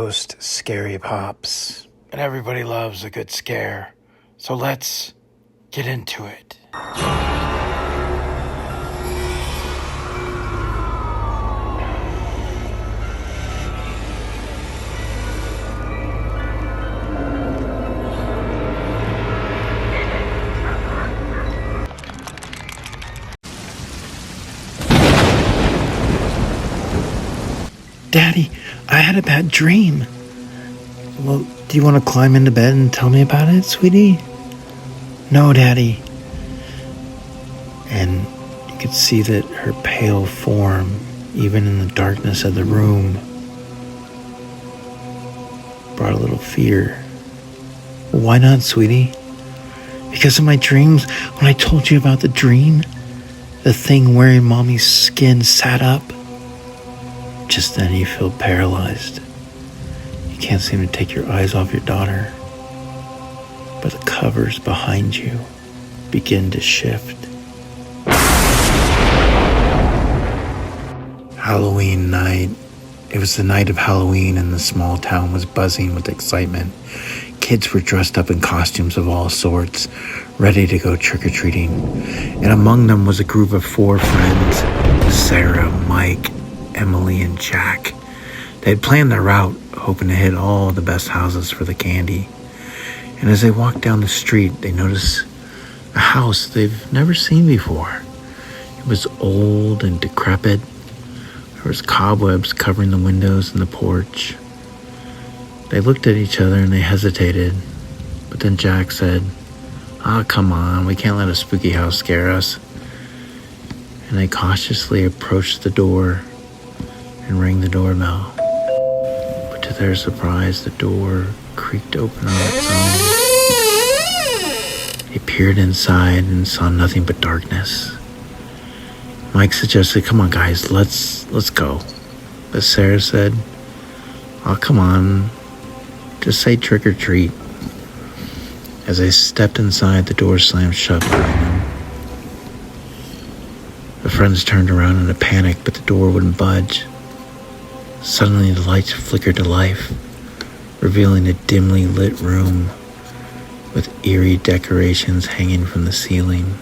host, Scary Pops. And everybody loves a good scare. So let's get into it. Daddy, I had a bad dream. Well, do you want to climb into bed and tell me about it, sweetie? No, Daddy. And you could see that her pale form, even in the darkness of the room, brought a little fear. Why not, sweetie? Because of my dreams. When I told you about the dream, the thing wearing Mommy's skin sat up. Just then you feel paralyzed. You can't seem to take your eyes off your daughter. But the covers behind you begin to shift. Halloween night. It was the night of Halloween and the small town was buzzing with excitement. Kids were dressed up in costumes of all sorts, ready to go trick-or-treating. And among them was a group of 4 friends, Sarah, Mike, Emily, and Jack. They had planned their route, hoping to hit all the best houses for the candy. And as they walked down the street, they noticed a house they've never seen before. It was old and decrepit. There was cobwebs covering the windows and the porch. They looked at each other and they hesitated. But then Jack said, come on, we can't let a spooky house scare us. And they cautiously approached the door and rang the doorbell. But to their surprise, the door creaked open on its own. They peered inside and saw nothing but darkness. Mike suggested, come on guys, let's go. But Sarah said, come on, just say trick or treat. As they stepped inside, the door slammed shut behind them. The friends turned around in a panic, but the door wouldn't budge. Suddenly the lights flickered to life, revealing a dimly lit room with eerie decorations hanging from the ceiling.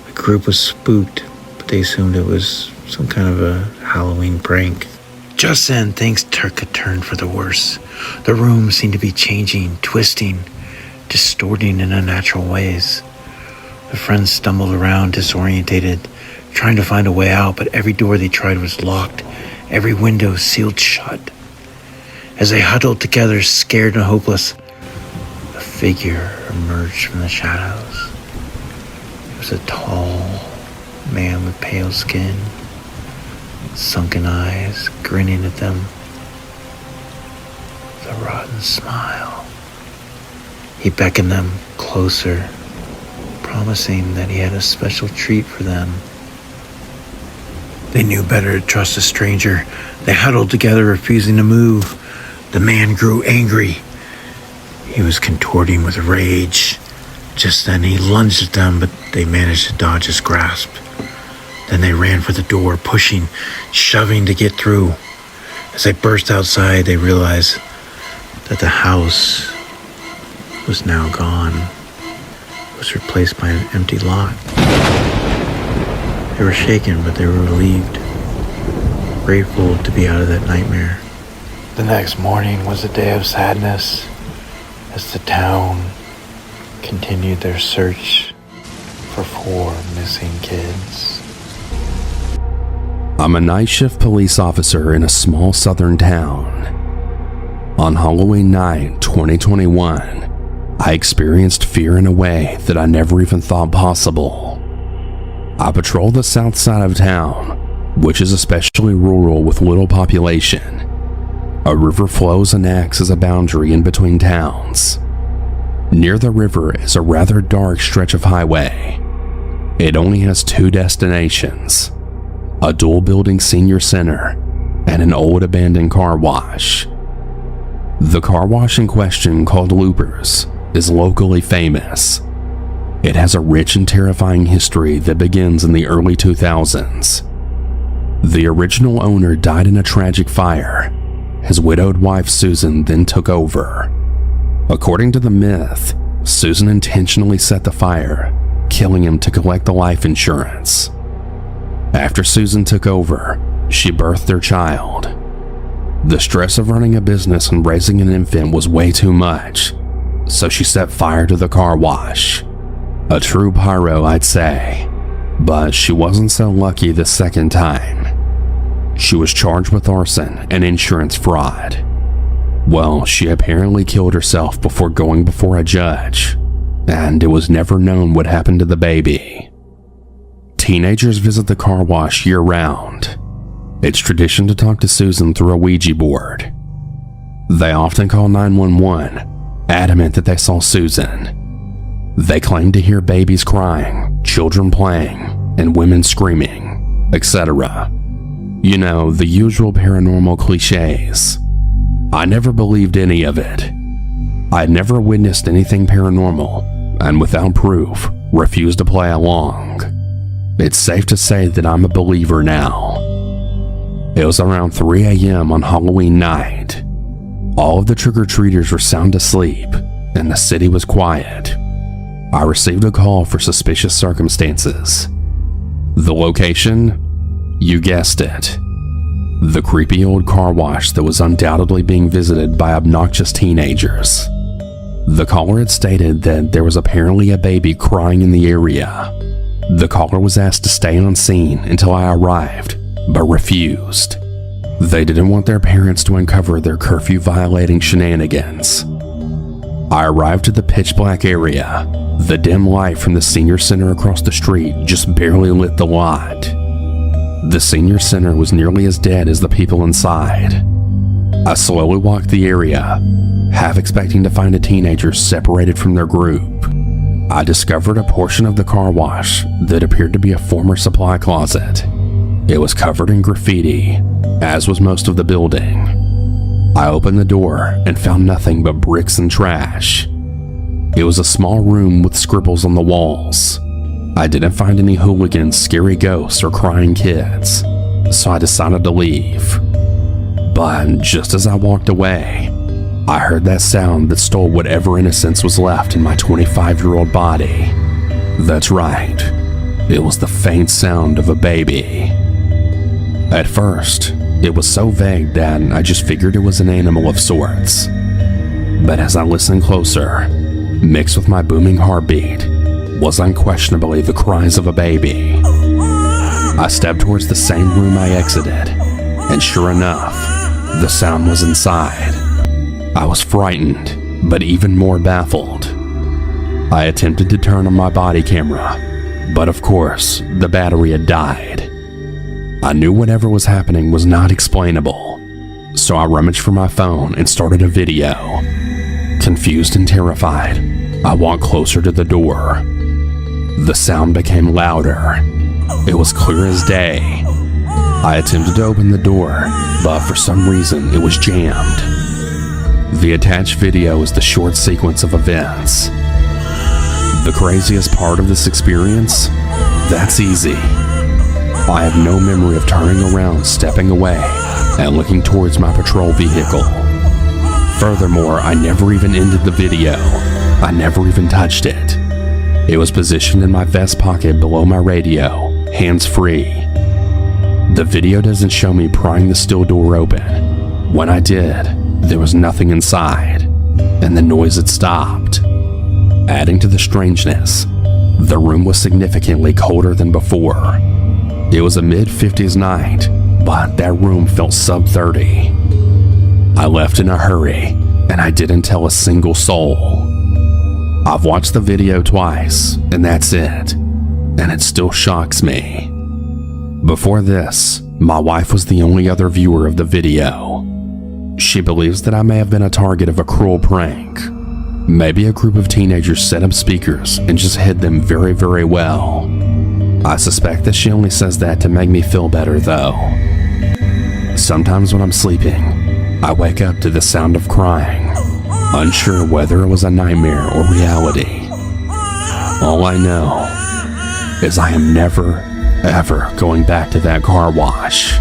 The group was spooked, but they assumed it was some kind of a Halloween prank. Just then, things took a turn for the worse. The room seemed to be changing, twisting, distorting in unnatural ways. The friends stumbled around, disorientated, trying to find a way out, but every door they tried was locked. Every window sealed shut. As they huddled together, scared and hopeless, a figure emerged from the shadows. It was a tall man with pale skin, sunken eyes, grinning at them with a rotten smile. He beckoned them closer, promising that he had a special treat for them. They knew better to trust a stranger. They huddled together, refusing to move. The man grew angry. He was contorting with rage. Just then he lunged at them, but they managed to dodge his grasp. Then they ran for the door, pushing, shoving to get through. As they burst outside, they realized that the house was now gone. It was replaced by an empty lot. They were shaken, but they were relieved, grateful to be out of that nightmare. The next morning was a day of sadness as the town continued their search for 4 missing kids. I'm a night shift police officer in a small southern town. On Halloween night 2021, I experienced fear in a way that I never even thought possible. I patrol the south side of town, which is especially rural with little population. A river flows and acts as a boundary in between towns. Near the river is a rather dark stretch of highway. It only has 2 destinations, a dual-building senior center and an old abandoned car wash. The car wash in question, called Loopers, is locally famous. It has a rich and terrifying history that begins in the early 2000s. The original owner died in a tragic fire, his widowed wife Susan then took over. According to the myth, Susan intentionally set the fire, killing him to collect the life insurance. After Susan took over, she birthed their child. The stress of running a business and raising an infant was way too much, so she set fire to the car wash. A true pyro, I'd say, but she wasn't so lucky the second time. She was charged with arson and insurance fraud. Well, she apparently killed herself before going before a judge, and it was never known what happened to the baby. Teenagers visit the car wash year-round. It's tradition to talk to Susan through a Ouija board. They often call 911, adamant that they saw Susan. They claim to hear babies crying, children playing, and women screaming, etc. You know, the usual paranormal cliches. I never believed any of it. I'd never witnessed anything paranormal, and without proof, refused to play along. It's safe to say that I'm a believer now. It was around 3 a.m. on Halloween night. All of the trick-or-treaters were sound asleep, and the city was quiet. I received a call for suspicious circumstances. The location? You guessed it. The creepy old car wash that was undoubtedly being visited by obnoxious teenagers. The caller had stated that there was apparently a baby crying in the area. The caller was asked to stay on scene until I arrived, but refused. They didn't want their parents to uncover their curfew-violating shenanigans. I arrived at the pitch-black area. The dim light from the senior center across the street just barely lit the lot. The senior center was nearly as dead as the people inside. I slowly walked the area, half expecting to find a teenager separated from their group. I discovered a portion of the car wash that appeared to be a former supply closet. It was covered in graffiti, as was most of the building. I opened the door and found nothing but bricks and trash. It was a small room with scribbles on the walls. I didn't find any hooligans, scary ghosts, or crying kids, so I decided to leave. But just as I walked away, I heard that sound that stole whatever innocence was left in my 25-year-old body. That's right, it was the faint sound of a baby. At first, it was so vague that I just figured it was an animal of sorts. But as I listened closer, mixed with my booming heartbeat, was unquestionably the cries of a baby. I stepped towards the same room I exited, and sure enough, the sound was inside. I was frightened, but even more baffled. I attempted to turn on my body camera, but of course, the battery had died. I knew whatever was happening was not explainable, so I rummaged for my phone and started a video. Confused and terrified, I walked closer to the door. The sound became louder. It was clear as day. I attempted to open the door, but for some reason it was jammed. The attached video is the short sequence of events. The craziest part of this experience? That's easy. I have no memory of turning around, stepping away, and looking towards my patrol vehicle. Furthermore, I never even ended the video. I never even touched it. It was positioned in my vest pocket below my radio, hands-free. The video doesn't show me prying the steel door open. When I did, there was nothing inside, and the noise had stopped. Adding to the strangeness, the room was significantly colder than before. It was a mid-50s night, but that room felt sub-30. I left in a hurry, and I didn't tell a single soul. I've watched the video twice, and that's it, and it still shocks me. Before this, my wife was the only other viewer of the video. She believes that I may have been a target of a cruel prank. Maybe a group of teenagers set up speakers and just hid them very, very well. I suspect that she only says that to make me feel better, though. Sometimes when I'm sleeping, I wake up to the sound of crying, unsure whether it was a nightmare or reality. All I know is I am never, ever going back to that car wash.